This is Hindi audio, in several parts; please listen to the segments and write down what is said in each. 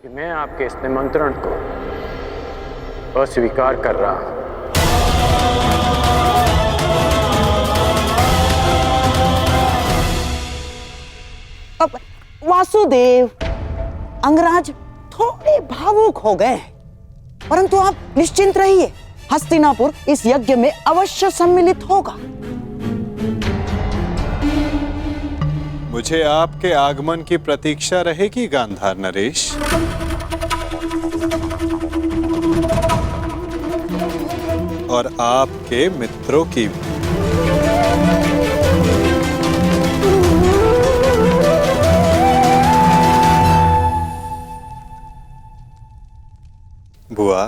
कि मैं आपके इस निमंत्रण को अस्वीकार कर रहा हूं। अब वासुदेव, अंगराज थोड़े भावुक हो गए हैं, परंतु आप निश्चिंत रहिए, हस्तिनापुर इस यज्ञ में अवश्य सम्मिलित होगा। मुझे आपके आगमन की प्रतीक्षा रहेगी गांधार नरेश। और आपके मित्रों की भी। बुआ,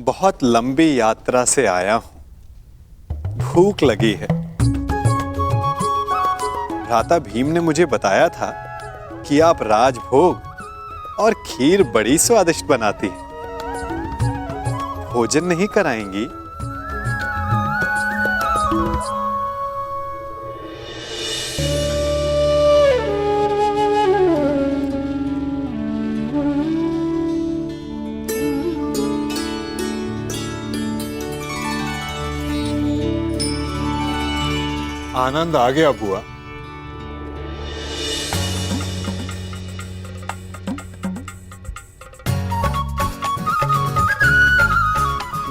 बहुत लंबी यात्रा से आया हूं, भूख लगी है। भ्राता भीम ने मुझे बताया था कि आप राजभोग और खीर बड़ी स्वादिष्ट बनाती हैं। भोजन नहीं कराएंगी? आनंद आ गया बुआ।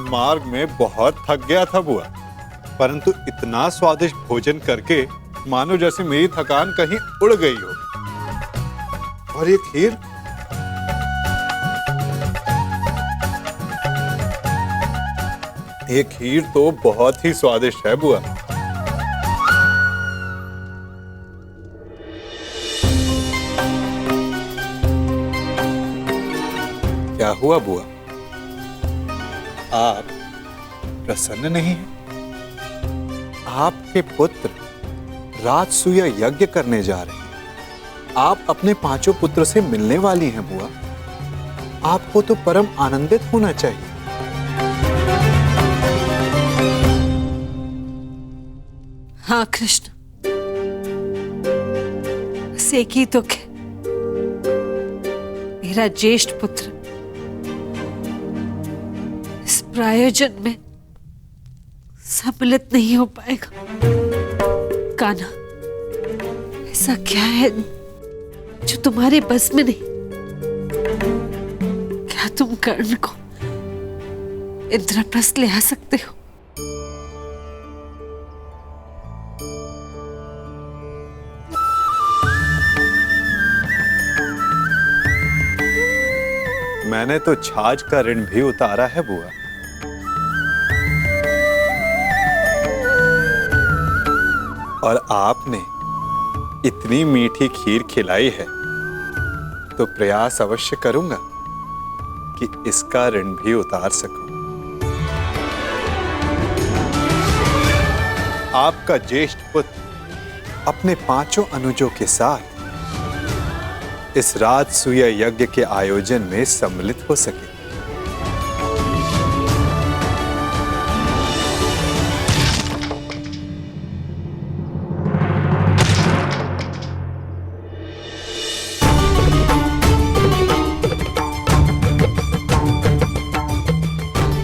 मार्ग में बहुत थक गया था बुआ, परंतु इतना स्वादिष्ट भोजन करके मानो जैसे मेरी थकान कहीं उड़ गई हो। और ये खीर, ये खीर तो बहुत ही स्वादिष्ट है बुआ। क्या हुआ बुआ? आप प्रसन्न नहीं हैं? आपके पुत्र राजसूय यज्ञ करने जा रहे हैं। आप अपने पांचों पुत्र से मिलने वाली हैं बुआ। आपको तो परम आनंदित होना चाहिए। हाँ कृष्ण, बस एक ही दुख है, मेरा ज्येष्ठ पुत्र इस प्रायोजन में सम्मिलित नहीं हो पाएगा। कान्हा, ऐसा क्या है जो तुम्हारे बस में नहीं? क्या तुम कर्ण को इंद्रप्रस्थ ले आ सकते हो? मैंने तो छाछ का ऋण भी उतारा है बुआ। और आपने इतनी मीठी खीर खिलाई है तो प्रयास अवश्य करूंगा कि इसका ऋण भी उतार सकूं। आपका ज्येष्ठ पुत्र अपने पांचों अनुजों के साथ इस राजसूय यज्ञ के आयोजन में सम्मिलित हो सके।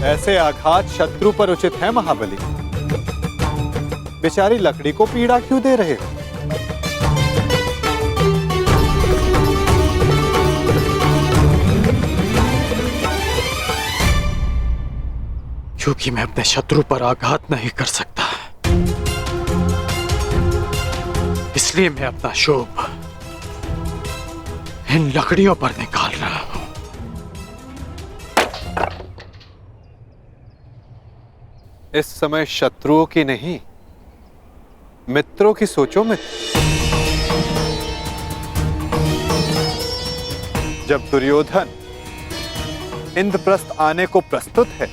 ऐसे आघात शत्रु पर उचित है महाबली। बेचारी लकड़ी को पीड़ा क्यों दे रहे हो? क्योंकि मैं अपने शत्रु पर आघात नहीं कर सकता, इसलिए मैं अपना क्षोभ इन लकड़ियों पर निकाल रहा हूं। इस समय शत्रुओं की नहीं, मित्रों की सोचो मित्र। जब दुर्योधन इंद्रप्रस्थ आने को प्रस्तुत है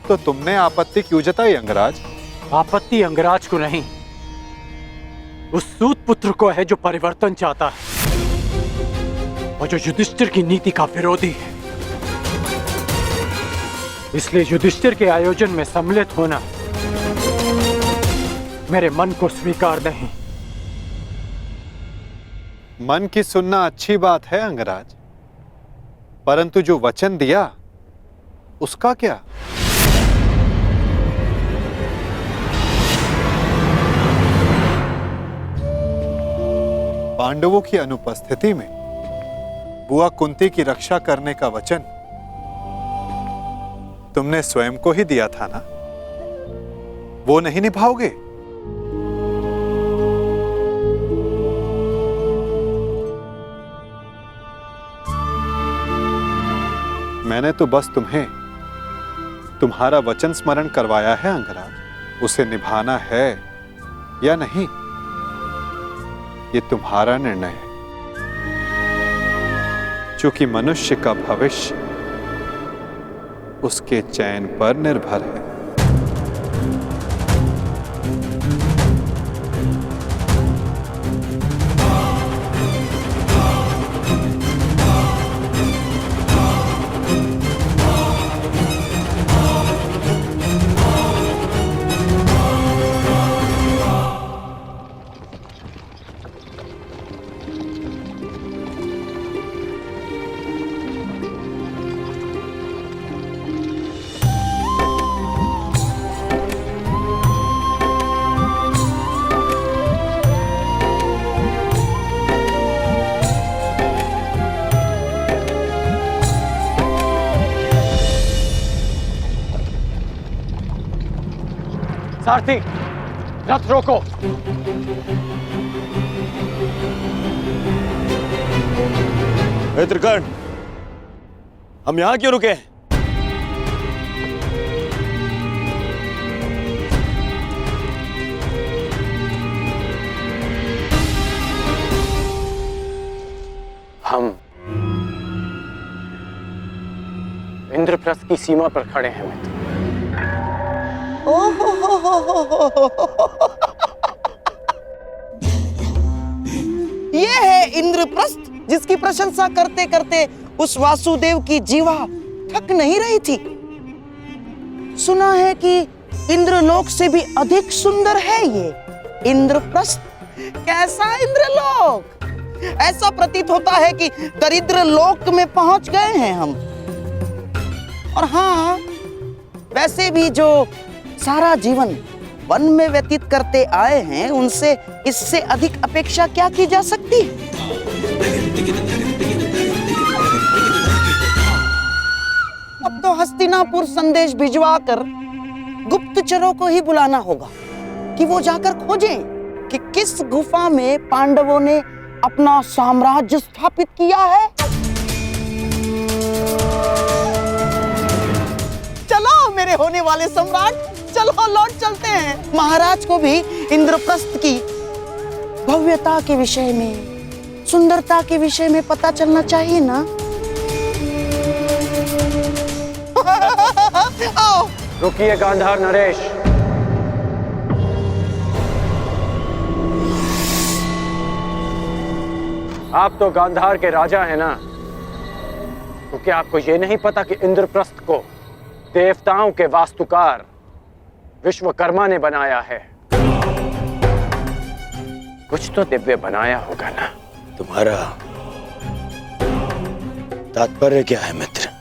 तो तुमने आपत्ति क्यों जताई अंगराज? आपत्ति अंगराज को नहीं, उस सूत पुत्र को है जो परिवर्तन चाहता है और जो युधिष्ठिर की नीति का विरोधी है। इसलिए युधिष्ठिर के आयोजन में सम्मिलित होना मेरे मन को स्वीकार नहीं। मन की सुनना अच्छी बात है अंगराज, परंतु जो वचन दिया उसका क्या? पांडवों की अनुपस्थिति में बुआ कुंती की रक्षा करने का वचन तुमने स्वयं को ही दिया था ना, वो नहीं निभाओगे? मैंने तो बस तुम्हें तुम्हारा वचन स्मरण करवाया है अंगराज, उसे निभाना है या नहीं ये तुम्हारा निर्णय है। क्योंकि मनुष्य का भविष्य उसके चयन पर निर्भर है। सारथी, रथ रोको। त्रिकर्ण, हम यहां क्यों रुके? हम इंद्रप्रस्थ की सीमा पर खड़े हैं मित्र। ये है इंद्रप्रस्थ जिसकी प्रशंसा करते करते उस वासुदेव की जीवा थक नहीं रही थी। सुना है कि इंद्रलोक से भी अधिक सुंदर है ये इंद्रप्रस्थ। कैसा इंद्रलोक! ऐसा प्रतीत होता है कि दरिद्र लोक में पहुंच गए हैं हम। और हाँ, वैसे भी जो सारा जीवन वन में व्यतीत करते आए हैं उनसे इससे अधिक अपेक्षा क्या की जा सकती है? अब तो हस्तिनापुर संदेश भिजवा कर गुप्तचरों को ही बुलाना होगा कि वो जाकर खोजें कि किस गुफा में पांडवों ने अपना साम्राज्य स्थापित किया है। चलो मेरे होने वाले सम्राट, चलो लौट चलते हैं। महाराज को भी इंद्रप्रस्थ की भव्यता के विषय में, सुंदरता के विषय में पता चलना चाहिए ना। आओ। रुकिए गांधार नरेश। आप तो गांधार के राजा हैं ना, तो क्या आपको ये नहीं पता कि इंद्रप्रस्थ को देवताओं के वास्तुकार विश्वकर्मा ने बनाया है? कुछ तो दिव्य बनाया होगा ना। तुम्हारा तात्पर्य क्या है मित्र?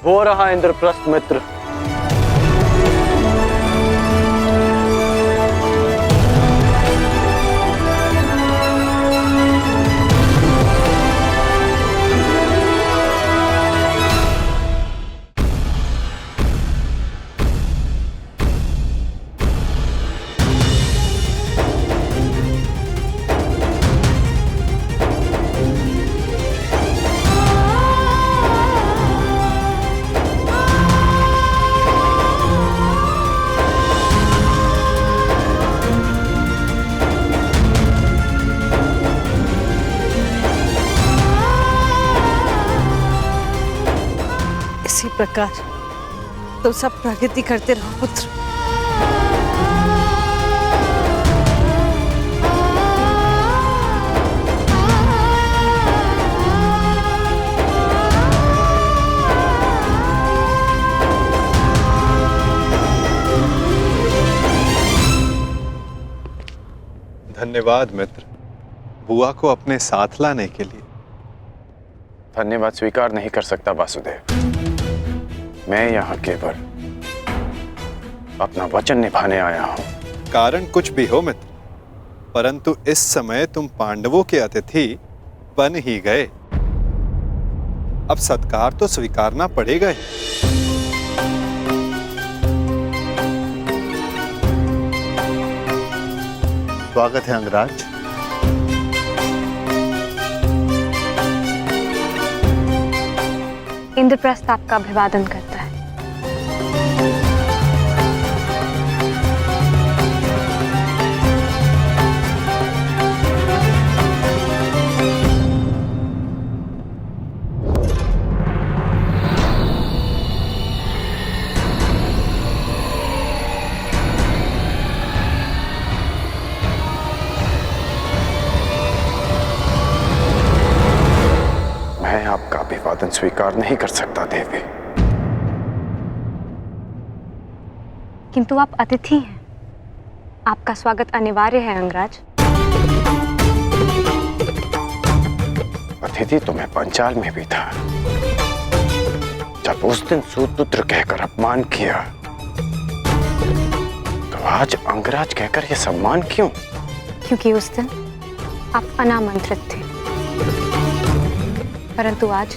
वो रहा इंद्रप्रस्थ मित्र। प्रकार तुम सब प्रगति करते रहो पुत्र। धन्यवाद मित्र, बुआ को अपने साथ लाने के लिए। धन्यवाद स्वीकार नहीं कर सकता वासुदेव। मैं यहाँ केवल अपना वचन निभाने आया हूँ। कारण कुछ भी हो मित्र, परंतु इस समय तुम पांडवों के अतिथि बन ही गए। अब सत्कार तो स्वीकारना पड़ेगा ही। स्वागत है अंगराज। इंद्रप्रस्थ आपका अभिवादन करता है। आपका अभिवादन स्वीकार नहीं कर सकता देवी। किंतु आप अतिथि हैं, आपका स्वागत अनिवार्य है अंगराज। अतिथि तो मैं पंचाल में भी था, जब उस दिन सूतपुत्र कहकर अपमान किया, तो आज अंगराज कहकर यह सम्मान क्यों? क्योंकि उस दिन आप अनामंत्रित थे, परंतु आज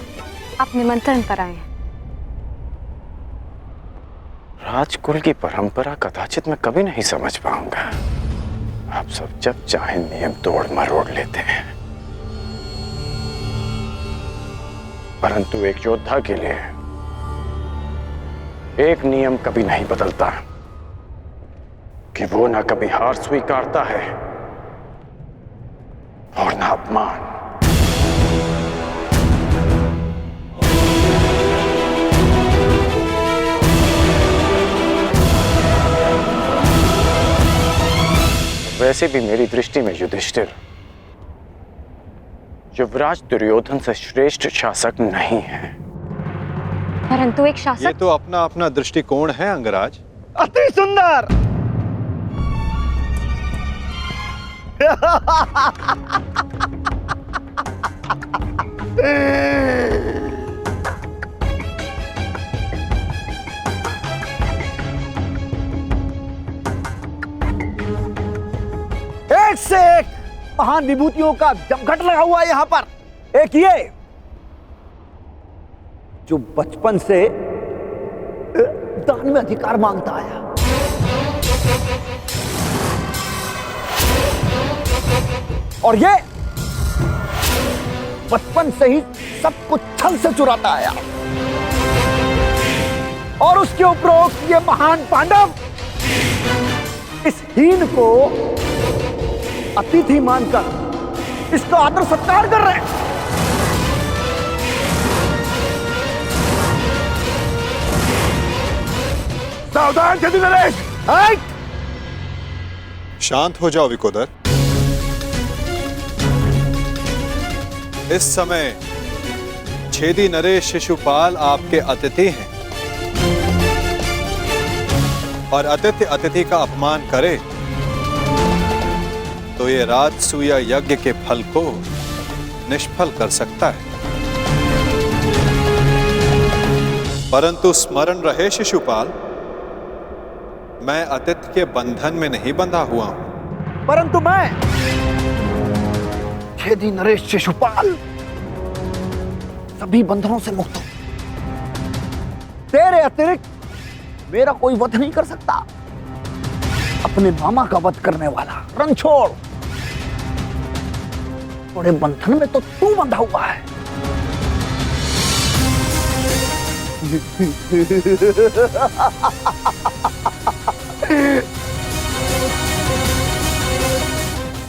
आप निमंत्रण पर आए हैं। राजकुल की परंपरा कदाचित मैं कभी नहीं समझ पाऊंगा। आप सब जब चाहे नियम तोड़ मरोड़ लेते हैं, परंतु एक योद्धा के लिए एक नियम कभी नहीं बदलता कि वो ना कभी हार स्वीकारता है और ना अपमान। वैसे भी मेरी दृष्टि में युधिष्ठिर युवराज दुर्योधन से श्रेष्ठ शासक नहीं है। परंतु एक ये शासक तो अपना अपना दृष्टिकोण है अंगराज। अति सुंदर। एक से एक महान विभूतियों का जमघट लगा हुआ है यहां पर। एक ये जो बचपन से दान में अधिकार मांगता आया, और ये बचपन से ही सब कुछ छल से चुराता आया, और उसके उपरोक्त ये महान पांडव इस हीन को अतिथि मानकर इसका आदर सत्कार कर रहे हैं। सावधान छेदी नरेश। शांत हो जाओ विकोदर। इस समय छेदी नरेश शिशुपाल आपके अतिथि हैं, और अतिथि अतिथि का अपमान करे तो ये राजसूया यज्ञ के फल को निष्फल कर सकता है। परंतु स्मरण रहे शिशुपाल, मैं अतिथि के बंधन में नहीं बंधा हुआ हूं। परंतु मैं छेदी नरेश शिशुपाल सभी बंधनों से मुक्त हूं। तेरे अतिरिक्त मेरा कोई वध नहीं कर सकता। अपने मामा का वध करने वाला रणछोड़, थोड़े बंधन में तो तू बंधा हुआ है।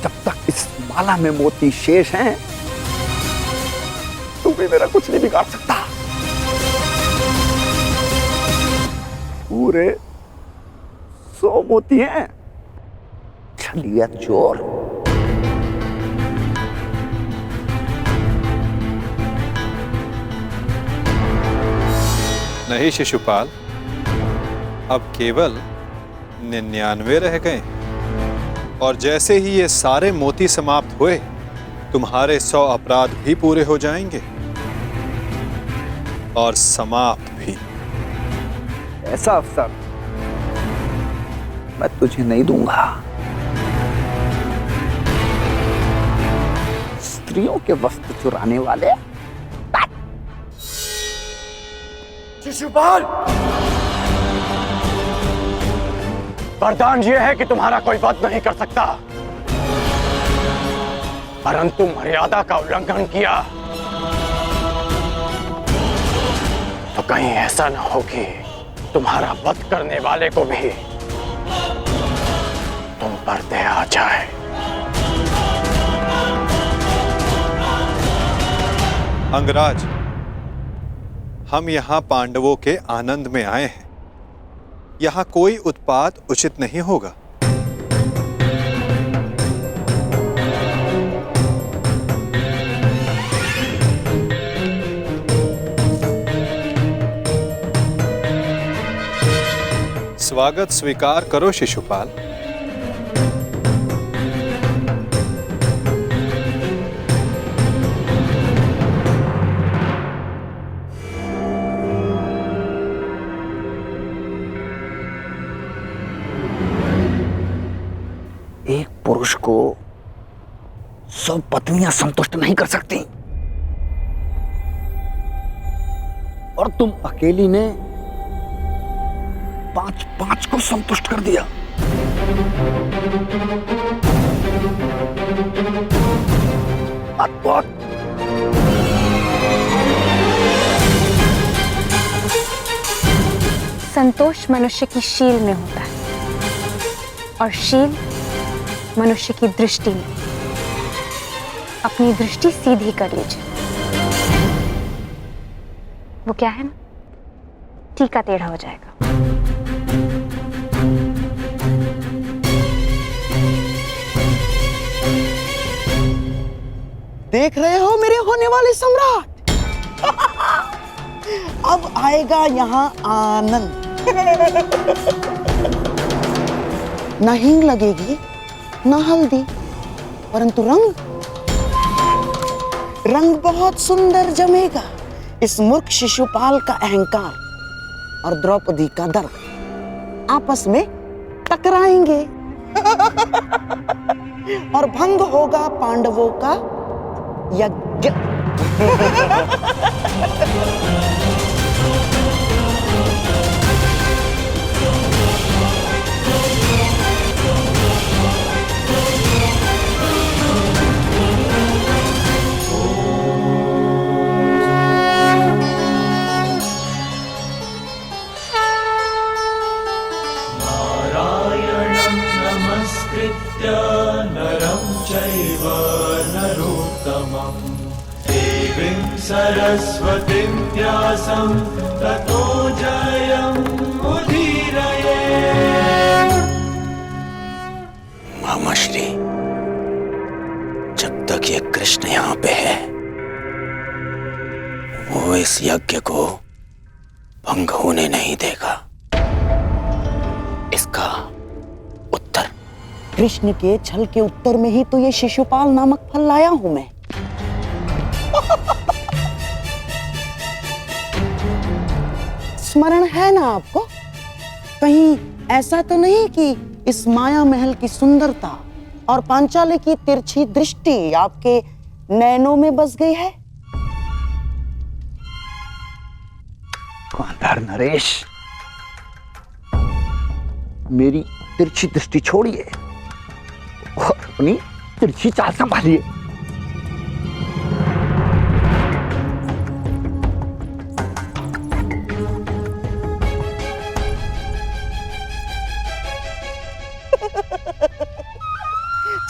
जब तक इस माला में मोती शेष हैं, तू भी मेरा कुछ नहीं बिगाड़ सकता। पूरे 100 मोती हैं। छलिया चोर। नहीं शिशुपाल, अब केवल 99 रह गए और जैसे ही ये सारे मोती समाप्त हुए तुम्हारे 100 अपराध भी पूरे हो जाएंगे और समाप्त भी। ऐसा अवसर मैं तुझे नहीं दूंगा। स्त्रियों के वस्त्र चुराने वाले। शिशुपाल, वरदान यह है कि तुम्हारा कोई वध नहीं कर सकता, परंतु मर्यादा का उल्लंघन किया तो कहीं ऐसा न हो कि तुम्हारा वध करने वाले को भी तुम पर दया आ जाए। अंगराज, हम यहाँ पांडवों के आनंद में आए हैं। यहाँ कोई उत्पात उचित नहीं होगा। स्वागत स्वीकार करो शिशुपाल। एक पुरुष को 100 पत्नियां संतुष्ट नहीं कर सकती और तुम अकेली ने 5 को संतुष्ट कर दिया। अद्भुत। संतोष मनुष्य की शील में होता है और शील मनुष्य की दृष्टि में। अपनी दृष्टि सीधी कर लीजिए। वो क्या है ना, टीका टेढ़ा हो जाएगा। देख रहे हो मेरे होने वाले सम्राट? अब आएगा यहाँ आनंद। न हींग लगेगी न हल्दी, परंतु रंग बहुत सुंदर जमेगा। इस मूर्ख शिशुपाल का अहंकार और द्रौपदी का दर्द आपस में टकराएंगे और भंग होगा पांडवों का यज्ञ। सरस्वतीं व्यासं ततो जयम् उदीरये। मामाश्री, जब तक ये कृष्ण यहाँ पे है वो इस यज्ञ को भंग होने नहीं देगा। इसका उत्तर कृष्ण के छल के उत्तर में ही तो ये शिशुपाल नामक फल लाया हूं मैं। स्मरण है ना आपको? कहीं ऐसा तो नहीं कि इस माया महल की सुंदरता और पांचाली की तिरछी दृष्टि आपके नैनों में बस गई है? गांधार नरेश, मेरी तिरछी दृष्टि छोड़िए और अपनी तिरछी चाल संभालिए।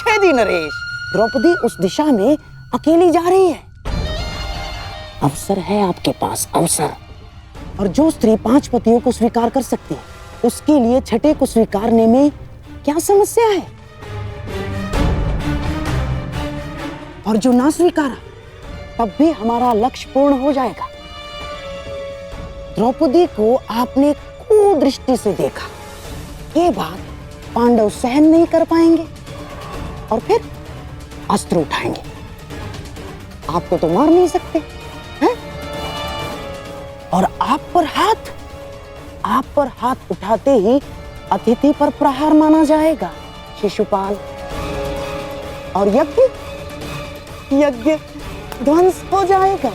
छेदी नरेश, द्रौपदी उस दिशा में अकेली जा रही है। अवसर है आपके पास, अवसर। और जो स्त्री 5 पतियों को स्वीकार कर सकती है उसके लिए छठे को स्वीकारने में क्या समस्या है? और जो ना स्वीकारा तब भी हमारा लक्ष्य पूर्ण हो जाएगा। द्रौपदी को आपने कुदृष्टि से देखा, ये बात पांडव सहन नहीं कर पाएंगे और फिर अस्त्र उठाएंगे। आपको तो मार नहीं सकते हैं? और आप पर हाथ उठाते ही अतिथि पर प्रहार माना जाएगा शिशुपाल, और यज्ञ ध्वंस हो जाएगा।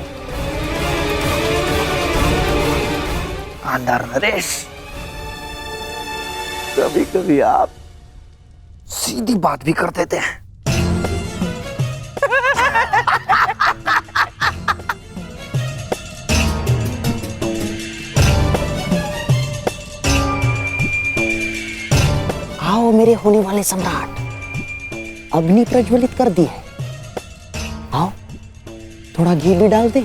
गांधार नरेश, कभी कभी आप सीधी बात भी कर देते हैं। आओ मेरे होने वाले सम्राट, अग्नि प्रज्वलित कर दी है। आओ थोड़ा घी भी डाल दें।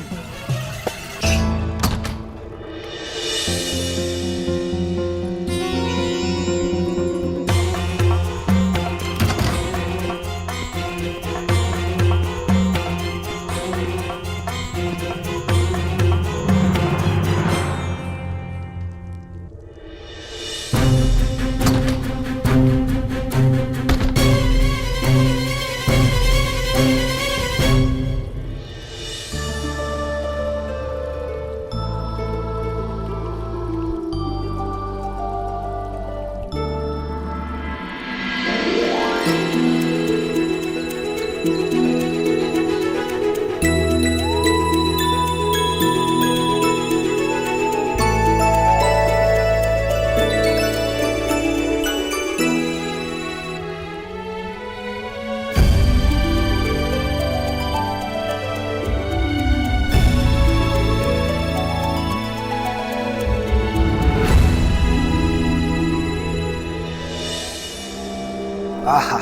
आहा,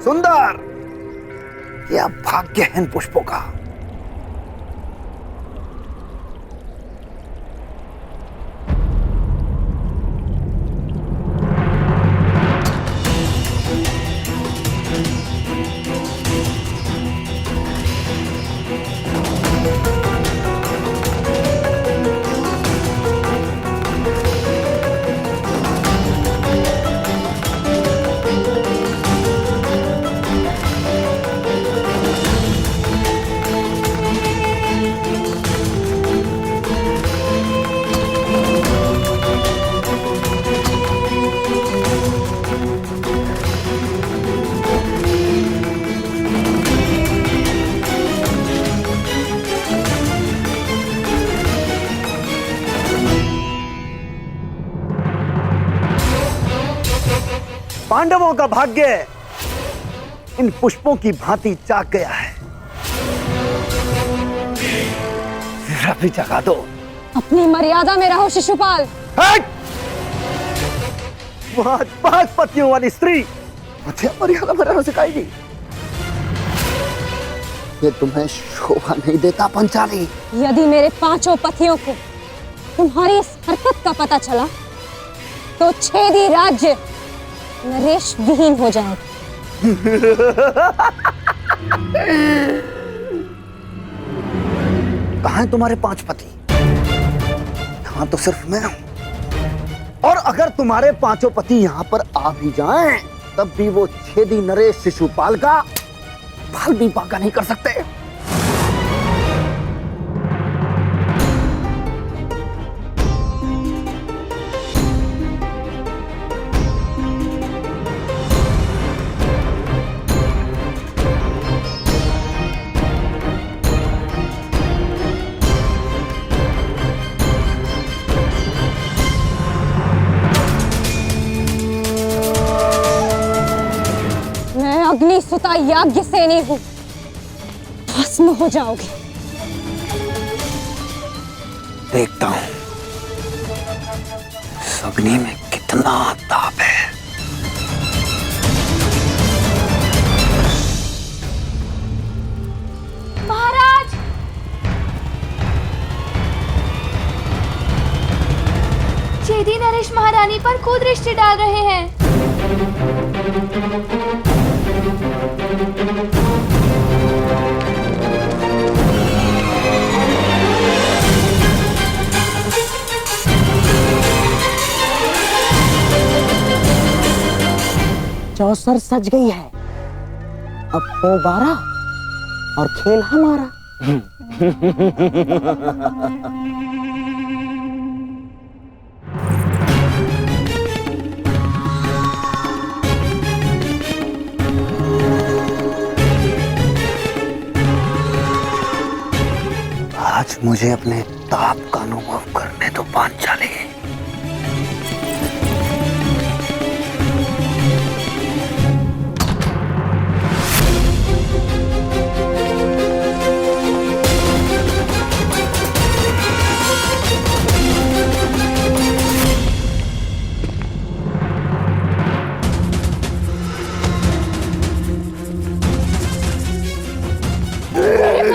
सुंदर, यह भाग्य है इन पुष्पों का। पांडवों का भाग्य इन पुष्पों की भांति जाग गया है। जरा भी जगा दो। अपनी मर्यादा में रहो शिशुपाल। वहां 5 पतियों वाली स्त्री मुझे मर्यादा में रहना सिखाएगी? ये तुम्हें शोभा नहीं देता पंचाली। यदि मेरे 5 पतियों को तुम्हारी इस हरकत का पता चला तो छेदी राज्य नरेश विहीन हो जाएगा। कहां है तुम्हारे 5 पति? यहां तो सिर्फ मैं हूं। और अगर तुम्हारे 5 पति यहां पर आ भी जाएं, तब भी वो छेदी नरेश शिशुपाल का बाल भी बांका नहीं कर सकते। अग्नि सुता याज्ञ सेनी हूं, भस्म हो जाओगे। देखता हूं इस अग्नि में कितना ताप है। महाराज, छेदी नरेश महाराज महारानी पर कुदृष्टि डाल रहे हैं। चौसर सज गई है, अब वो 12 और खेल हमारा। आज मुझे अपने ताप का अनुभव करने दो पांचाली।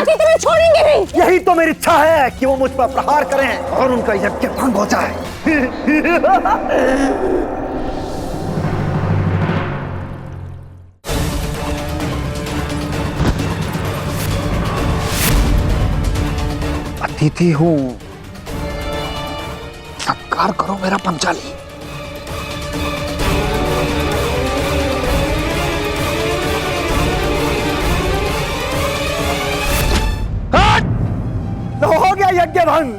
तुम्हें छोड़ेंगे नहीं। यही तो मेरी इच्छा है कि वो मुझ पर प्रहार करें और उनका यज्ञ भंग हो जाए। अतिथि हूं, सत्कार करो मेरा पंचाली। हो गया यज्ञ भंग।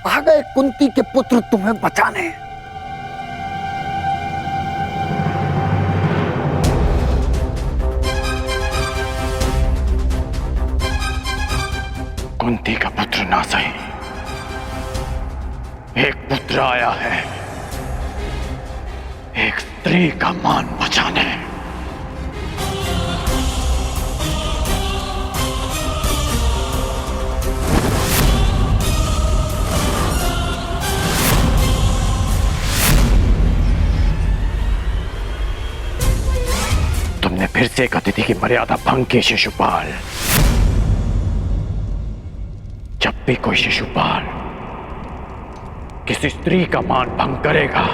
आ गए कुंती के पुत्र तुम्हें बचाने। कुंती का पुत्र ना सही, एक पुत्र आया है, एक स्त्री का मान बचाने। तुमने फिर से एक अतिथि की मर्यादा भंग की शिशुपाल। जब भी कोई शिशुपाल किसी स्त्री का मान भंग करेगा,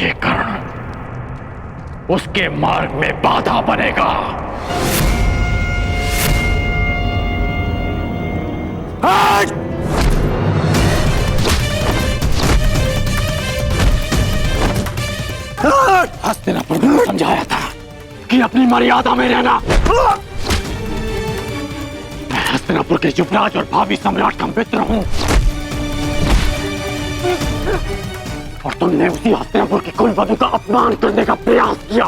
ये कर्ण उसके मार्ग में बाधा बनेगा। हस्तिनापुर को समझाया था कि अपनी मर्यादा में रहना। मैं हस्तिनापुर के युवराज और भावी सम्राट का मित्र हूं, और तुमने उसी हस्तिनापुर की कुलवधू का अपमान करने का प्रयास किया।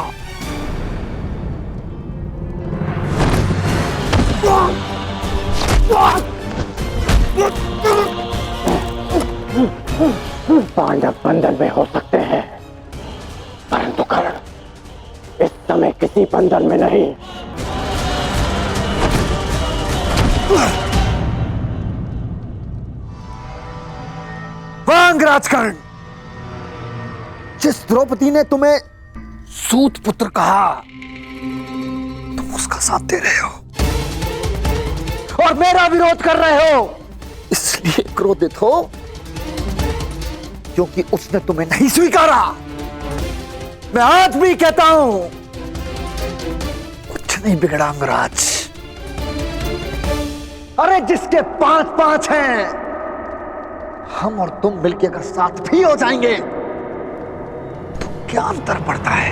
पांडव बंधन में हो सकते हैं, परंतु कर्ण इस समय किसी बंधन में नहीं। वांग राजकर्ण, जिस द्रौपदी ने तुम्हें सूत पुत्र कहा, तुम उसका साथ दे रहे हो और मेरा विरोध कर रहे हो। इसलिए क्रोधित हो क्योंकि उसने तुम्हें नहीं स्वीकारा। मैं आज भी कहता हूं, कुछ नहीं बिगड़ा अंगराज। अरे जिसके 5-5 हैं, हम और तुम मिलके अगर साथ भी हो जाएंगे तो क्या अंतर पड़ता है?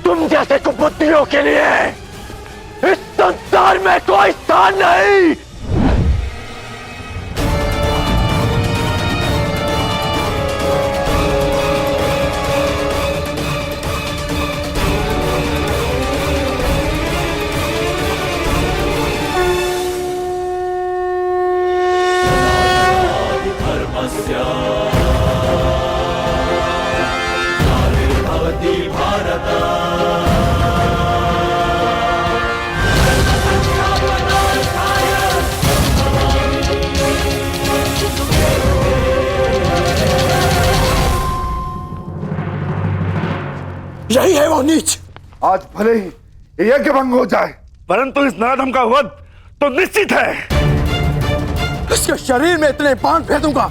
तुम जैसे कुबुद्धियों के लिए इस संसार में कोई स्थान नहीं। यही है वो नीच। आज भले ही ये यज्ञ भंग हो जाए, परंतु इस नराधम का वध तो निश्चित है। इसके शरीर में इतने बाण फेंकूंगा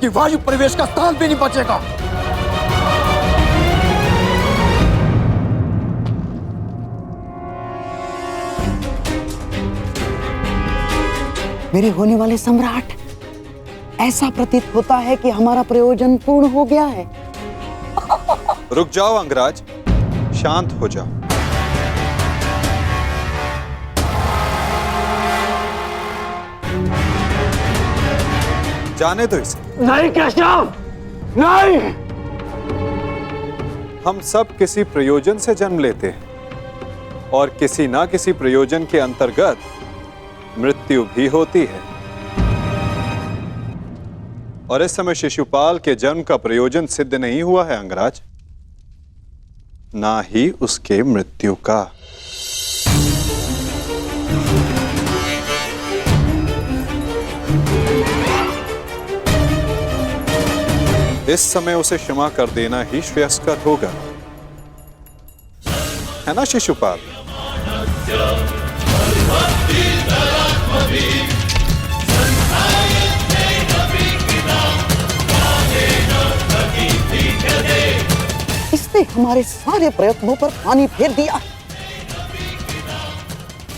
कि वायु परिवेश का स्थान भी नहीं बचेगा। मेरे होने वाले सम्राट, ऐसा प्रतीत होता है कि हमारा प्रयोजन पूर्ण हो गया है। रुक जाओ अंगराज, शांत हो जाओ। जाने दो इसे। नहीं केशव, नहीं। हम सब किसी प्रयोजन से जन्म लेते हैं और किसी ना किसी प्रयोजन के अंतर्गत मृत्यु भी होती है। और इस समय शिशुपाल के जन्म का प्रयोजन सिद्ध नहीं हुआ है अंगराज, ना ही उसके मृत्यु का। इस समय उसे क्षमा कर देना ही श्रेयस्कर होगा, है ना शिशुपाल? इसने हमारे सारे प्रयत्नों पर पानी फेर दिया।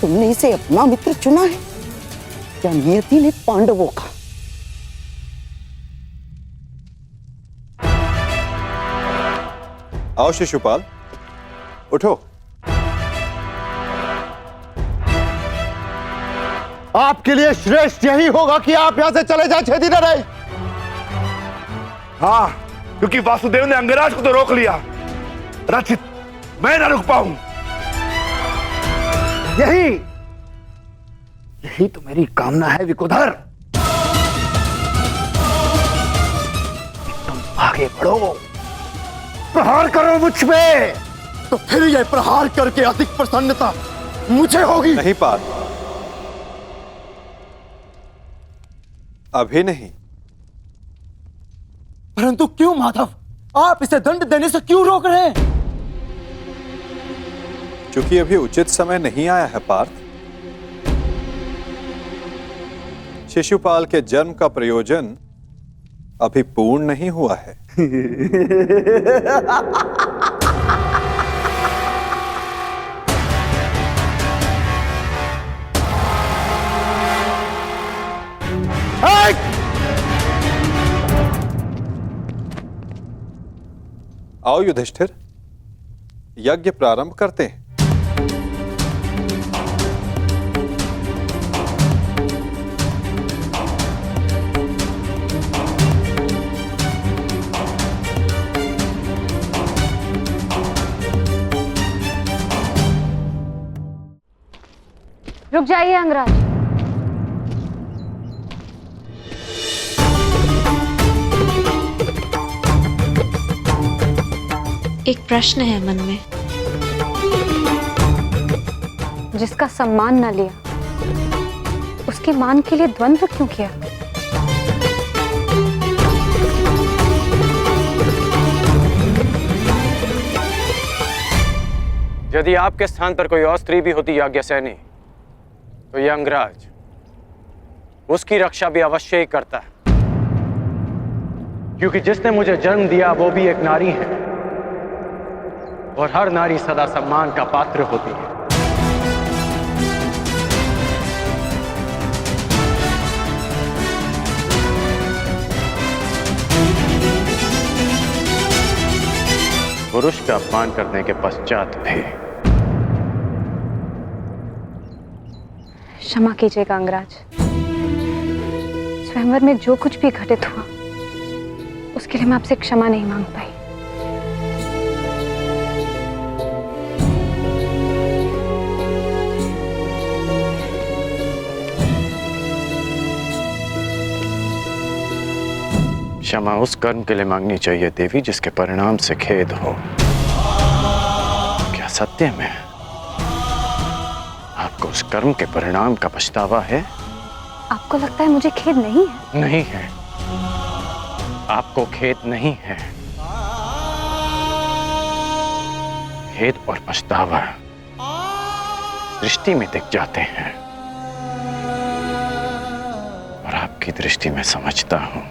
तुमने इसे अपना मित्र चुना है या नियति ने पांडवों का? आओ शिशुपाल, उठो। आपके लिए श्रेष्ठ यही होगा कि आप यहां से चले जाए, छेदी न रहे। हाँ, क्योंकि वासुदेव ने अंगराज को तो रोक लिया, रचित मैं ना रुक पाऊं। यही तो मेरी कामना है विकोधर। तुम आगे बढ़ो, प्रहार करो मुझ पे। तो फिर यह प्रहार करके अधिक प्रसन्नता मुझे होगी। नहीं पाल, अभी नहीं। परंतु क्यों माधव, आप इसे दंड देने से क्यों रोक रहे हैं? क्योंकि अभी उचित समय नहीं आया है पार्थ। शिशुपाल के जन्म का प्रयोजन अभी पूर्ण नहीं हुआ है। आओ युधिष्ठिर, यज्ञ प्रारंभ करते हैं। रुक जाइए अंगराज। एक प्रश्न है मन में। जिसका सम्मान न लिया, उसके मान के लिए द्वंद्व क्यों किया? यदि आपके स्थान पर कोई और स्त्री भी होती याज्ञसेनी, तो यह अंगराज उसकी रक्षा भी अवश्य ही करता है, क्योंकि जिसने मुझे जन्म दिया वो भी एक नारी है और हर नारी सदा सम्मान का पात्र होती है। पुरुष का अपमान करने के पश्चात भी। क्षमा कीजिएगा अंगराज, स्वयंवर में जो कुछ भी घटित हुआ उसके लिए मैं आपसे क्षमा नहीं मांग पाई। क्षमा उस कर्म के लिए मांगनी चाहिए देवी जिसके परिणाम से खेद हो। क्या सत्य में आपको उस कर्म के परिणाम का पछतावा है? आपको लगता है मुझे खेद नहीं है? नहीं है, आपको खेद नहीं है। खेद और पछतावा दृष्टि में दिख जाते हैं, और आपकी दृष्टि में समझता हूं।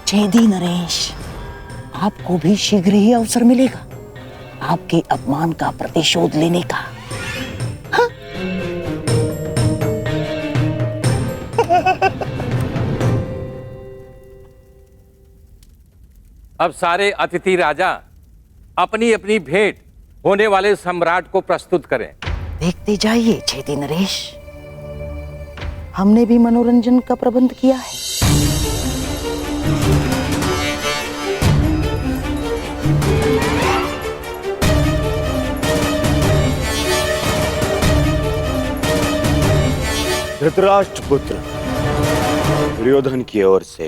छेदी नरेश, आपको भी शीघ्र ही अवसर मिलेगा आपके अपमान का प्रतिशोध लेने का। हाँ? अब सारे अतिथि राजा अपनी अपनी भेंट होने वाले सम्राट को प्रस्तुत करें। देखते जाइए छेदी नरेश, हमने भी मनोरंजन का प्रबंध किया है। धृतराष्ट्र पुत्र दुर्योधन की ओर से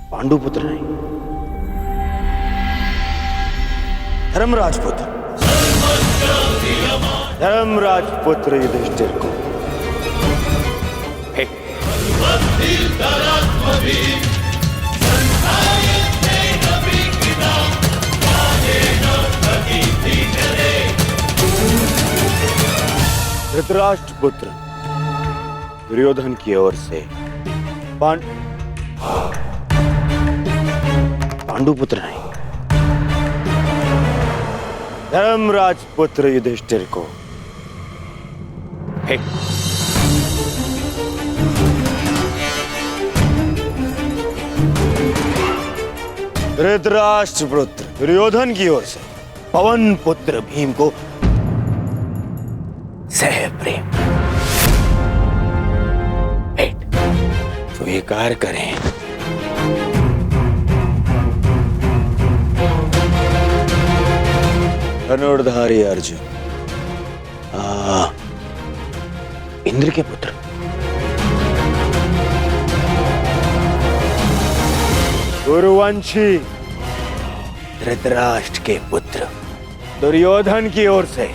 पांडुपुत्र नहीं, धर्मराज पुत्र युधिष्ठिर को धृतराष्ट्र पुत्र दुर्योधन की ओर से पांडुपुत्र नहीं, धर्मराज पुत्र युधिष्ठिर को धृतराष्ट्र पुत्र दुर्योधन की ओर से पवन पुत्र भीम को सह प्रेम भेंट स्वीकार करें। धनुर्धारी अर्जुन, इंद्र के पुत्र, गुरुवंशी धृतराष्ट्र के पुत्र दुर्योधन की ओर से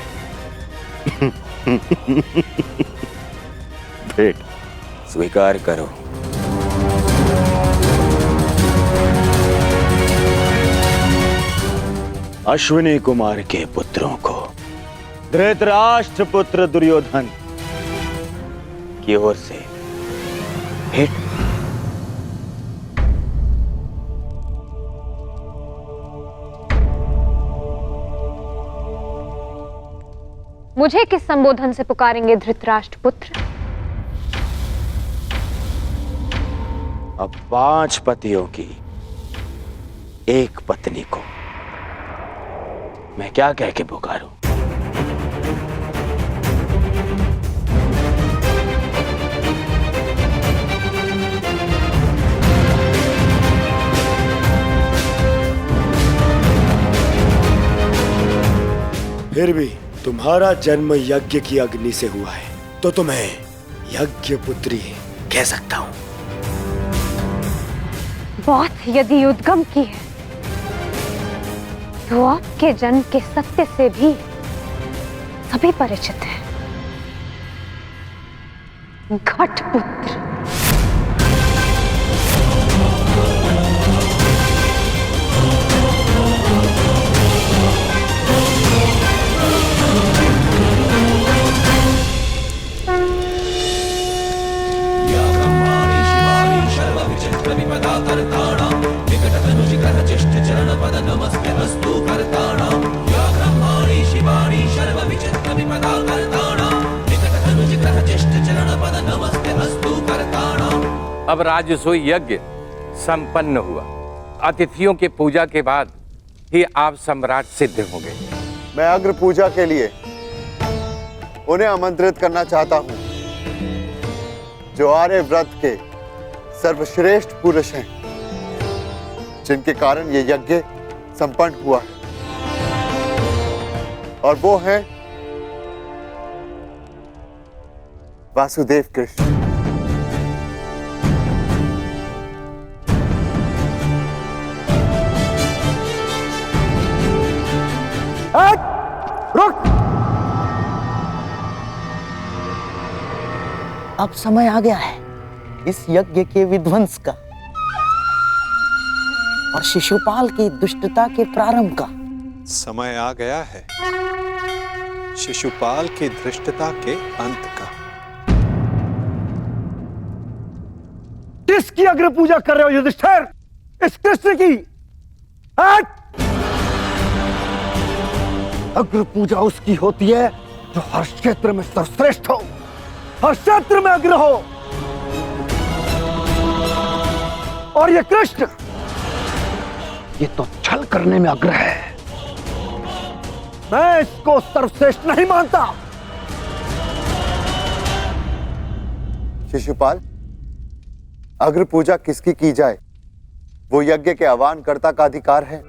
भेंट स्वीकार करो। अश्विनी कुमार के पुत्रों को धृतराष्ट्र पुत्र दुर्योधन की ओर से भेंट। मुझे किस संबोधन से पुकारेंगे धृतराष्ट्र पुत्र? अब 5 पतियों की एक पत्नी को मैं क्या कह के पुकारूं? फिर भी तुम्हारा जन्म यज्ञ की अग्नि से हुआ है, तो तुम्हें यज्ञ पुत्री कह सकता हूं। बात यदि उद्गम की है, तो आपके जन्म के सत्य से भी सभी परिचित हैं। घटपुत्र। अब राजसूय यज्ञ संपन्न हुआ। अतिथियों के पूजा के बाद ही आप सम्राट सिद्ध होंगे। मैं अग्र पूजा के लिए उन्हें आमंत्रित करना चाहता हूं, जो आर्यव्रत के सर्वश्रेष्ठ पुरुष हैं, जिनके कारण ये यज्ञ संपन्न हुआ है। और वो हैं वासुदेव कृष्ण। रुक! अब समय आ गया है इस यज्ञ के विध्वंस का और शिशुपाल की दुष्टता के प्रारंभ का। समय आ गया है शिशुपाल की धृष्टता के अंत का। किसकी अग्र पूजा कर रहे हो युधिष्ठिर? इस कृष्ण की? अग्र पूजा उसकी होती है जो हर क्षेत्र में सर्वश्रेष्ठ हो, हर क्षेत्र में अग्र हो। और ये कृष्ण, ये तो छल करने में अग्र है। मैं इसको सर्वश्रेष्ठ नहीं मानता। शिशुपाल, अग्र पूजा किसकी की जाए, वो यज्ञ के आह्वानकर्ता का अधिकार है।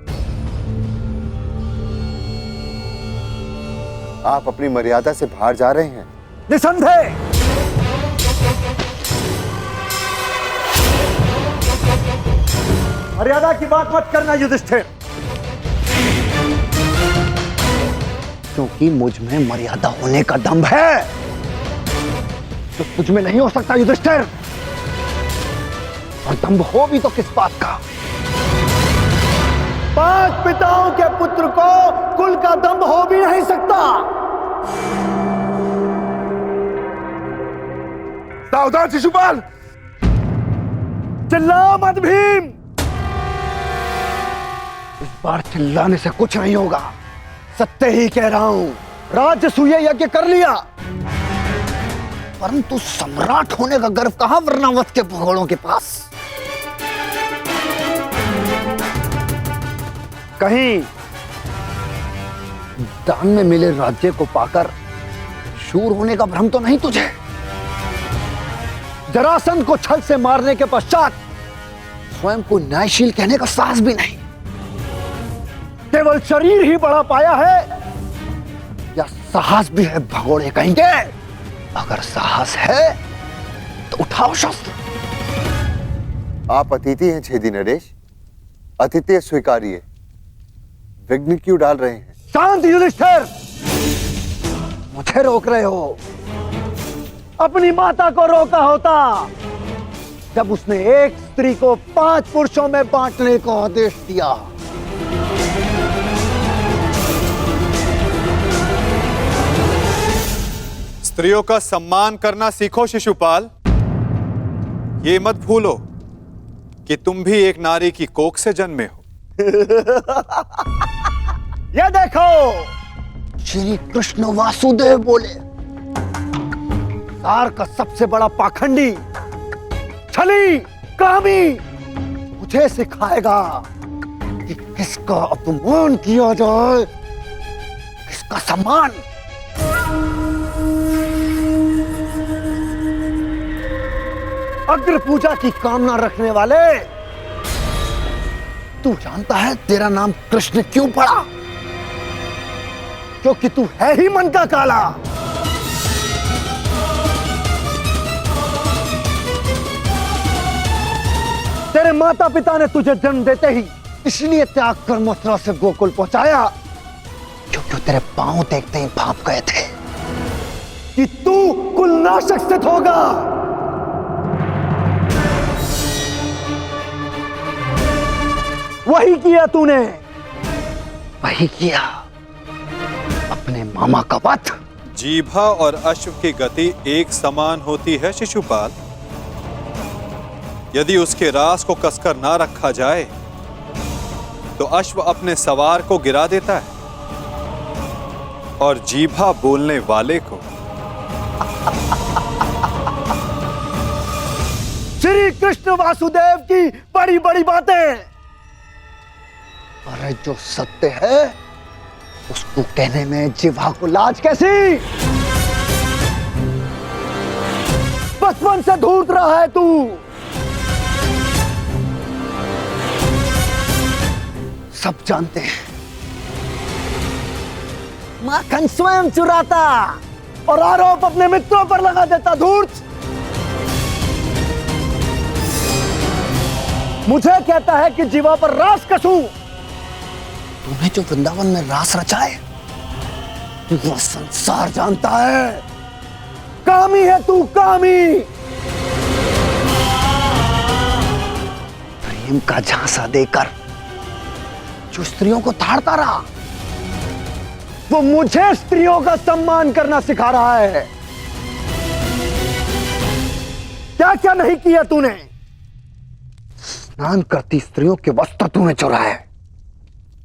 आप अपनी मर्यादा से बाहर जा रहे हैं। निसंदेह। मर्यादा की बात मत करना युधिष्ठिर, क्योंकि मुझ में मर्यादा होने का दम्भ है जो तुझ में नहीं हो सकता युधिष्ठिर। और दम्भ हो भी तो किस बात का? 5 पिताओं के पुत्र को कुल का दम्भ हो भी नहीं सकता। सावधान शिशुपाल! चिल्ला मत भीम। इस बार चिल्लाने से कुछ नहीं होगा। सत्य ही कह रहा हूं। राजसूय यज्ञ कर लिया, परंतु सम्राट होने का गर्व कहां वर्णावत के भगोड़ों के पास? कहीं दान में मिले राज्य को पाकर शूर होने का भ्रम तो नहीं तुझे? जरासंध को छल से मारने के पश्चात स्वयं को न्यायशील कहने का साहस भी नहीं। केवल शरीर ही बड़ा पाया है या साहस भी है भगोड़े कहेंगे? अगर साहस है तो उठाओ शस्त्र। आप अतिथि हैं छेदी नरेश, अतिथि स्वीकारिए। विघ्न क्यों डाल रहे हैं? शांत युधिष्ठिर, मुझे रोक रहे हो। अपनी माता को रोका होता जब उसने एक स्त्री को 5 पुरुषों में बांटने का आदेश दिया। स्त्रियों का सम्मान करना सीखो शिशुपाल। ये मत भूलो कि तुम भी एक नारी की कोख से जन्मे हो। ये देखो, श्री कृष्ण वासुदेव बोले, सार का सबसे बड़ा पाखंडी, छली, कामी मुझे सिखाएगा कि किसका अपमान किया जाए, किसका सम्मान। अग्र पूजा की कामना रखने वाले, तू जानता है तेरा नाम कृष्ण क्यों पड़ा? क्योंकि तू है ही मन का काला। तेरे माता पिता ने तुझे जन्म देते ही इसलिए त्याग कर मथुरा से गोकुल पहुंचाया क्योंकि तेरे पांव देखते ही भाप गए थे कि तू कुलनाशक सिद्ध होगा। वही किया तूने, वही किया, अपने मामा का वध। जीभा और अश्व की गति एक समान होती है शिशुपाल। यदि उसके रास को कसकर ना रखा जाए तो अश्व अपने सवार को गिरा देता है और जीभा बोलने वाले को। श्री कृष्ण वासुदेव की बड़ी बड़ी बातें, अरे जो सत्य है उसको कहने में जिह्वा को लाज कैसी? बचपन से धूर्त रहा है तू। सब जानते हैं माखन स्वयं चुराता और आरोप अपने मित्रों पर लगा देता। धूर्त मुझे कहता है कि जीवा पर रास कसूं। तूने जो वृंदावन में रास रचा है वो संसार जानता है। कामी है तू, कामी। प्रेम का झांसा देकर जो स्त्रियों को ताड़ता रहा वो मुझे स्त्रियों का सम्मान करना सिखा रहा है। क्या क्या नहीं किया तूने। स्नान करती स्त्रियों के वस्त्र तूने चुराए।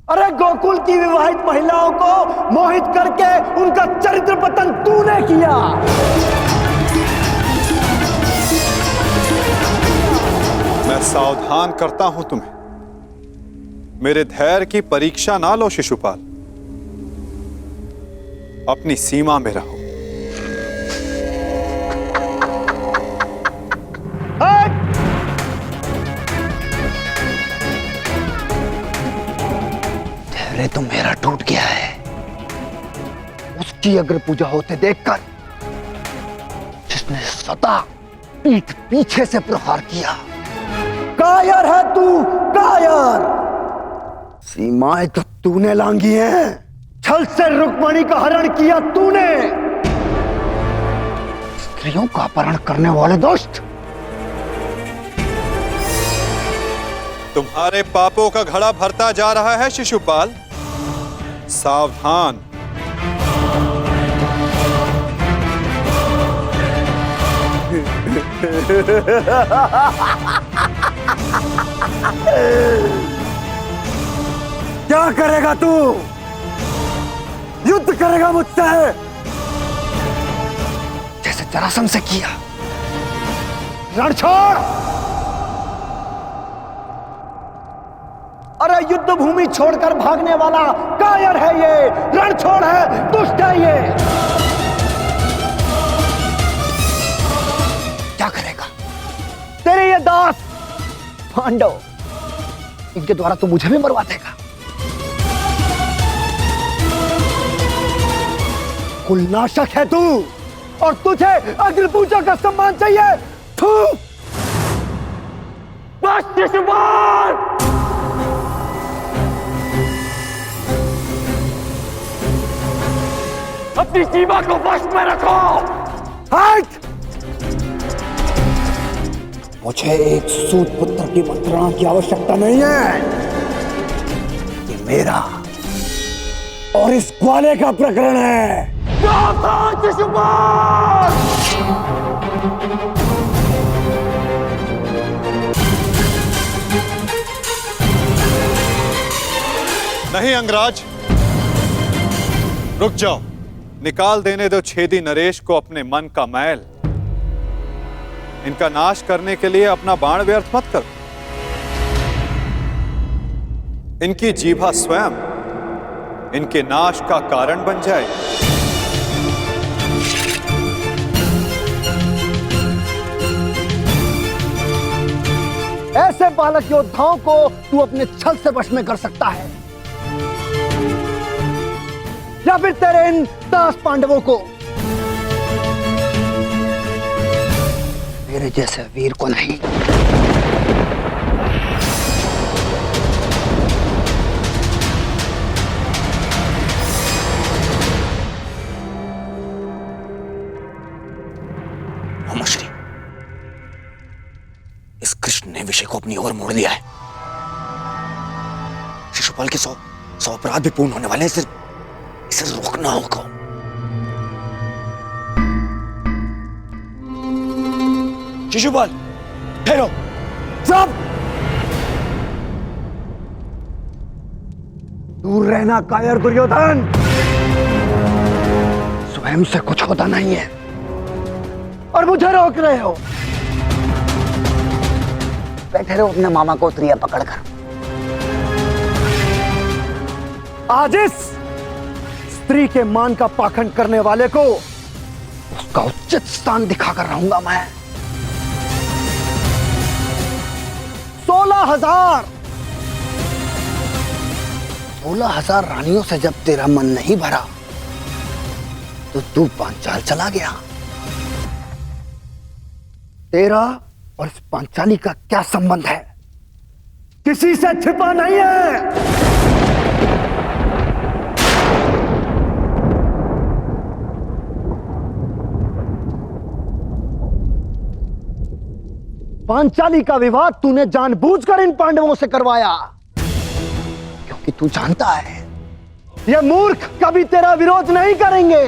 अरे गोकुल की विवाहित महिलाओं को मोहित करके उनका चरित्र पतन तूने किया। मैं सावधान करता हूं तुम्हें, मेरे धैर्य की परीक्षा ना लो शिशुपाल, अपनी सीमा में रहो। धैर्य तो मेरा टूट गया है उसकी अग्र पूजा होते देखकर, जिसने सदा पीठ पीछे से प्रहार किया। कायर है तू, कायर। सीमाएं तो तूने लांघी हैं। छल से रुक्मणी का हरण किया तूने। स्त्रियों का अपहरण करने वाले दुष्ट। तुम्हारे पापों का घड़ा भरता जा रहा है शिशुपाल, सावधान। क्या करेगा तू? युद्ध करेगा मुझसे जैसे जरासंध से किया। रण छोड़। अरे युद्ध भूमि छोड़कर भागने वाला कायर है ये, रण छोड़ है, दुष्ट है ये। क्या करेगा तेरे ये दास पांडव? इनके द्वारा तो मुझे भी मरवा देगा। कुलनाशक है तू और तुझे अग्नि पूजा का सम्मान चाहिए। थू। बस शिशुपाल। अपनी सीमा को वश में रखो। हट। मुझे एक सूत पुत्र की मंत्रणा की आवश्यकता नहीं है। ये मेरा और इस ग्वाले का प्रकरण है। नहीं अंगराज, रुक जाओ। निकाल देने दो छेदी नरेश को अपने मन का मैल। इनका नाश करने के लिए अपना बाण व्यर्थ मत करो। इनकी जीभा स्वयं इनके नाश का कारण बन जाए। ऐसे बालक योद्धाओं को तू अपने छल से वश में कर सकता है, या फिर तेरे इन दास पांडवों को। मेरे जैसे वीर को नहीं। श्री, इस कृष्ण ने विषय को अपनी ओर मोड़ लिया है। शिशुपाल के 100 अपराध भी पूर्ण होने वाले हैं। इसे रोकना होगा। शिशुपाल ठहरो। सब दूर रहना कायर दुर्योधन। स्वयं से कुछ होता नहीं है और मुझे रोक रहे हो। बैठे रहो अपने मामा को त्रिया पकड़कर। आज इस स्त्री के मान का पाखंड करने वाले को उसका उचित स्थान दिखाकर रहूंगा मैं। 16,000 16,000 रानियों से जब तेरा मन नहीं भरा तो तू पांचाल चला गया। तेरा और इस पांचाली का क्या संबंध है? किसी से छिपा नहीं है। पांचाली का विवाह तूने जानबूझकर इन पांडवों से करवाया, क्योंकि तू जानता है ये मूर्ख कभी तेरा विरोध नहीं करेंगे।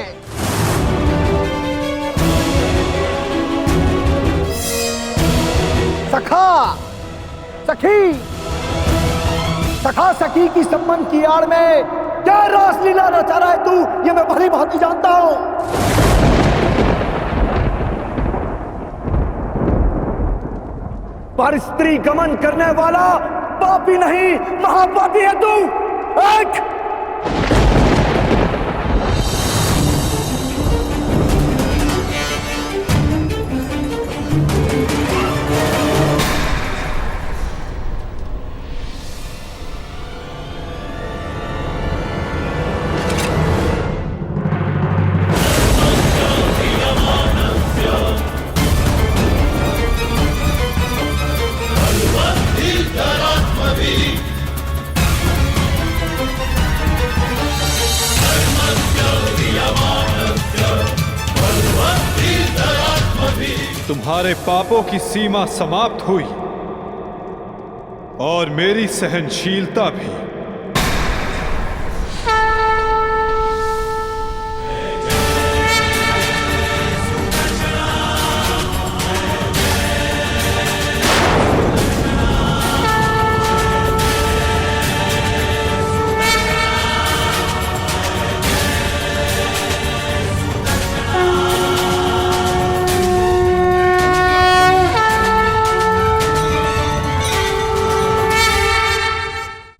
सखा सखी, सखा सखी की संबंध की आड़ में क्या रासलीला रचा रहा है तू, ये मैं भली भांति जानता हूं। पर स्त्री गमन करने वाला पापी नहीं, महापापी है तू। एक तुम्हारे पापों की सीमा समाप्त हुई और मेरी सहनशीलता भी।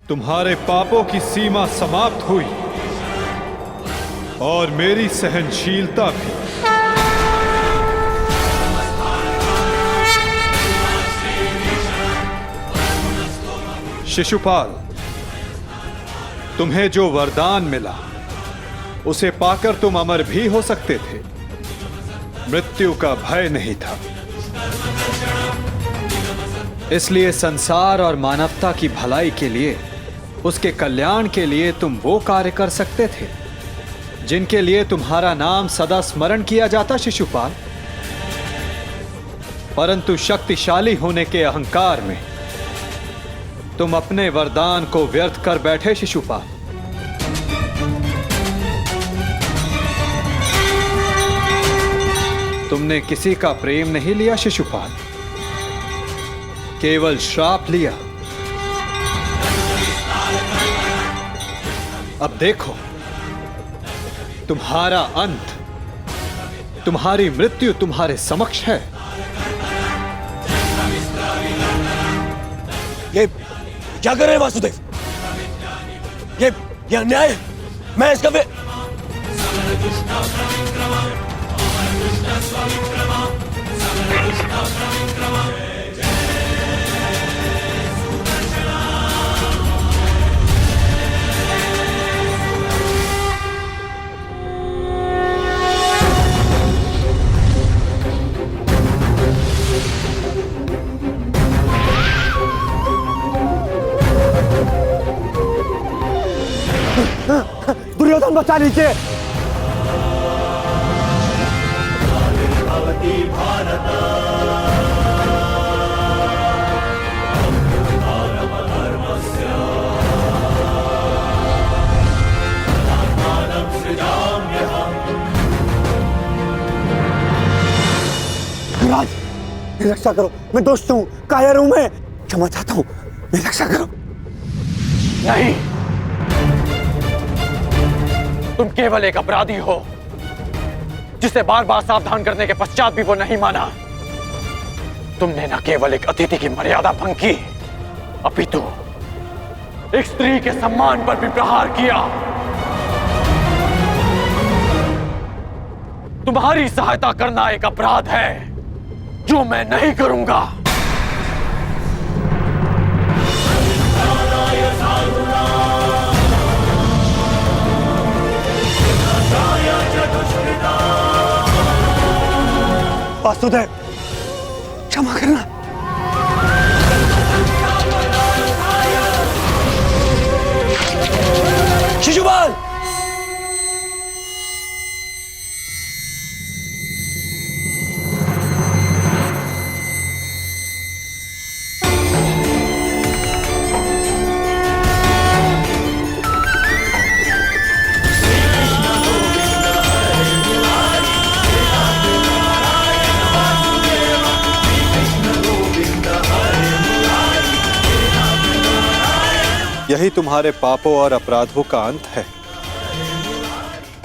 तुम्हारे पापों की सीमा समाप्त हुई और मेरी सहनशीलता भी। शिशुपाल, तुम्हें जो वरदान मिला उसे पाकर तुम अमर भी हो सकते थे, मृत्यु का भय नहीं था। इसलिए संसार और मानवता की भलाई के लिए, उसके कल्याण के लिए तुम वो कार्य कर सकते थे जिनके लिए तुम्हारा नाम सदा स्मरण किया जाता शिशुपाल। परंतु शक्तिशाली होने के अहंकार में तुम अपने वरदान को व्यर्थ कर बैठे शिशुपाल। तुमने किसी का प्रेम नहीं लिया शिशुपाल, केवल श्राप लिया। अब देखो, तुम्हारा अंत, तुम्हारी मृत्यु तुम्हारे समक्ष है। ये क्या कर रहे हैं वासुदेव? ये अन्याय है। मैं इसका दुर्योधन बचा लीजिए। युवराज, मेरी रक्षा करो, मैं दोस्त हूँ, कायर हूँ, मैं क्षमा चाहता हूँ, मेरी रक्षा करो। नहीं, तुम केवल एक अपराधी हो जिसे बार बार सावधान करने के पश्चात भी वो नहीं माना। तुमने न केवल एक अतिथि की मर्यादा भंग की, अपितु एक स्त्री के सम्मान पर भी प्रहार किया। तुम्हारी सहायता करना एक अपराध है जो मैं नहीं करूंगा। वासुदेव, क्षमा करना। शिशुपाल, यही तुम्हारे पापों और अपराधों का अंत है,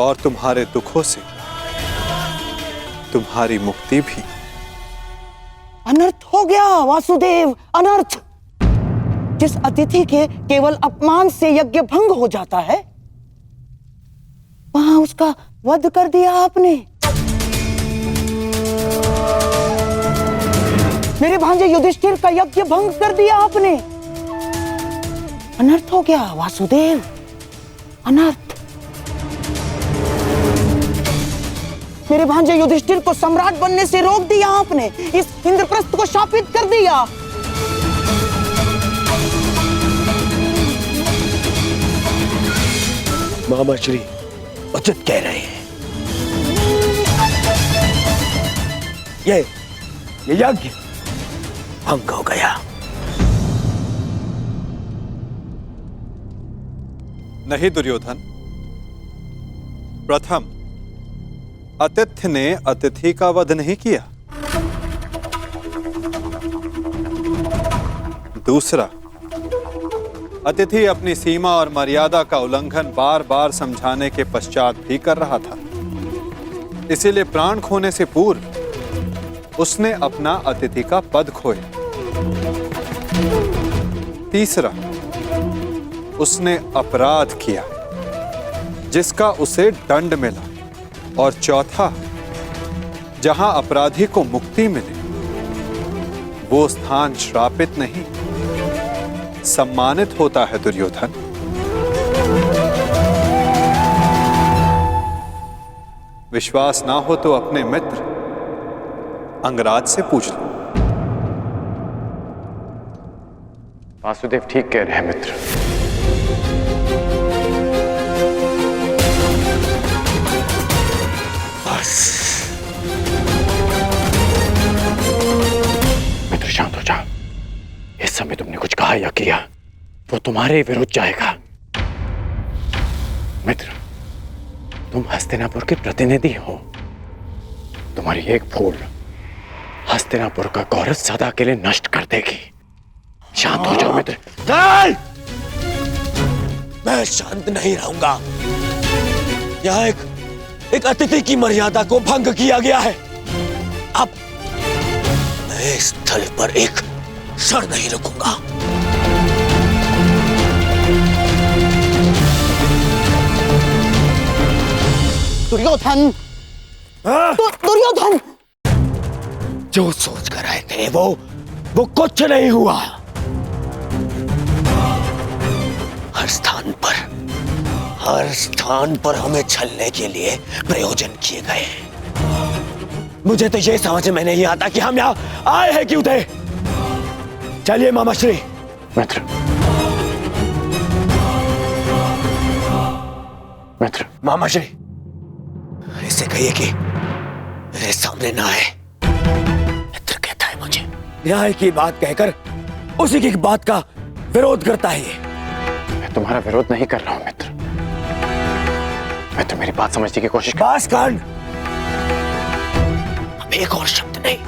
और तुम्हारे दुखों से तुम्हारी मुक्ति भी। अनर्थ हो गया वासुदेव, अनर्थ। जिस अतिथि के केवल अपमान से यज्ञ भंग हो जाता है, वहां उसका वध कर दिया आपने। मेरे भांजे युधिष्ठिर का यज्ञ भंग कर दिया आपने। अनर्थ हो गया वासुदेव, अनर्थ। मेरे भांजे युधिष्ठिर को सम्राट बनने से रोक दिया आपने, इस इंद्रप्रस्थ को शापित कर दिया। मामा श्री उचित कह रहे हैं। ये यज्ञ भंग हो गया। नहीं दुर्योधन, प्रथम आतिथ्य ने अतिथि का वध नहीं किया। दूसरा, अतिथि अपनी सीमा और मर्यादा का उल्लंघन बार बार समझाने के पश्चात भी कर रहा था, इसीलिए प्राण खोने से पूर्व उसने अपना अतिथि का पद खोया। तीसरा, उसने अपराध किया जिसका उसे दंड मिला। और चौथा, जहां अपराधी को मुक्ति मिले वो स्थान श्रापित नहीं, सम्मानित होता है दुर्योधन। विश्वास ना हो तो अपने मित्र अंगराज से पूछ लो। वासुदेव ठीक कह रहे हैं मित्र। मित्र शांत हो जाओ। इस समय तुमने कुछ कहा या किया वो तुम्हारे विरुद्ध जाएगा। मित्र, तुम हस्तिनापुर के प्रतिनिधि हो। तुम्हारी एक भूल हस्तिनापुर का गौरव सदा के लिए नष्ट कर देगी। शांत हो जाओ मित्र। नहीं! मैं शांत नहीं रहूंगा। यहाँ एक अतिथि की मर्यादा को भंग किया गया है। अब मैं इस स्थल पर एक क्षण नहीं रुकूंगा। दुर्योधन, दुर्योधन, जो सोच कर आए थे वो कुछ नहीं हुआ। हर स्थान पर हमें छलने के लिए प्रयोजन किए गए। मुझे तो ये समझ में नहीं आता कि हम यहाँ आए हैं क्यों थे। चलिए मामाश्री। मित्र, मित्र, मामाश्री, इससे कहिए कि मेरे सामने ना आए। मित्र कहता है मुझे। न्याय की बात कहकर उसी की बात का विरोध करता है ये। मैं तुम्हारा विरोध नहीं कर रहा हूं मित्र। मैं तो मेरी बात समझने की कोशिश बस कर। अब एक और शब्द नहीं।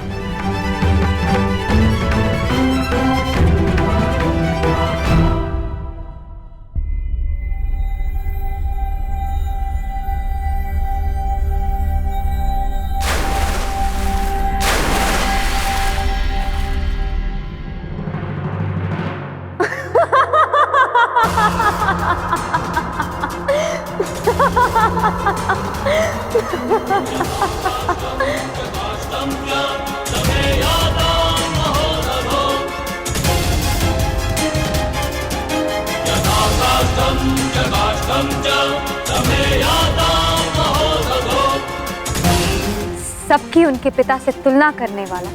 सबकी उनके पिता से तुलना करने वाला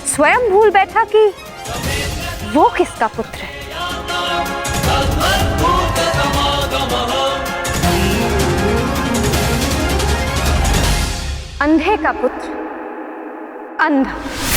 स्वयं भूल बैठा कि वो किसका पुत्र है। अंधे का पुत्र अंधा।